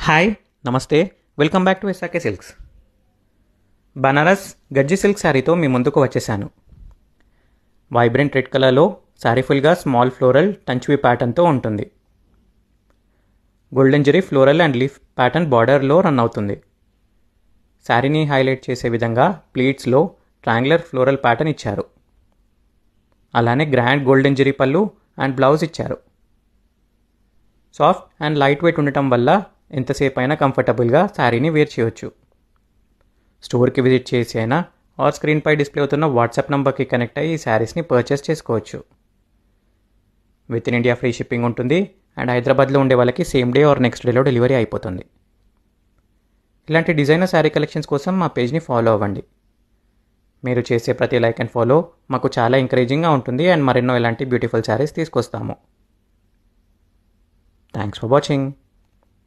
Hi, నమస్తే. Welcome back to SRK silks. Banaras గజ్జి silk శారీతో మీ ముందుకు వచ్చేసాను. వైబ్రెంట్ రెడ్ కలర్లో శారీ ఫుల్గా స్మాల్ ఫ్లోరల్ టంచ్వీ ప్యాటర్న్తో ఉంటుంది. Golden zari floral and leaf pattern బార్డర్లో రన్ అవుతుంది. శారీని హైలైట్ చేసే విధంగా ప్లీట్స్లో ట్రయాంగులర్ ఫ్లోరల్ ప్యాటర్న్ ఇచ్చారు. అలానే గ్రాండ్ గోల్డెన్ జరీ పళ్ళు అండ్ బ్లౌజ్ ఇచ్చారు. సాఫ్ట్ అండ్ లైట్ వెయిట్ ఉండటం వల్ల ఎంతసేపు అయినా కంఫర్టబుల్గా శారీని వేర్ చేయొచ్చు. స్టోర్కి విజిట్ చేసి అయినా ఆర్ స్క్రీన్పై డిస్ప్లే అవుతున్న వాట్సాప్ నెంబర్కి కనెక్ట్ అయ్యి ఈ శారీస్ని పర్చేస్ చేసుకోవచ్చు. With in India free shipping ఉంటుంది అండ్ హైదరాబాద్లో ఉండే వాళ్ళకి సేమ్ డే ఆర్ నెక్స్ట్ డేలో డెలివరీ అయిపోతుంది. ఇలాంటి డిజైనర్ శారీ కలెక్షన్స్ కోసం మా పేజ్ని ఫాలో అవ్వండి. మీరు చేసే ప్రతి లైక్ అండ్ ఫాలో మాకు చాలా ఎంకరేజింగ్గా ఉంటుంది అండ్ మరెన్నో ఇలాంటి బ్యూటిఫుల్ శారీస్ తీసుకొస్తాము. Thanks for watching.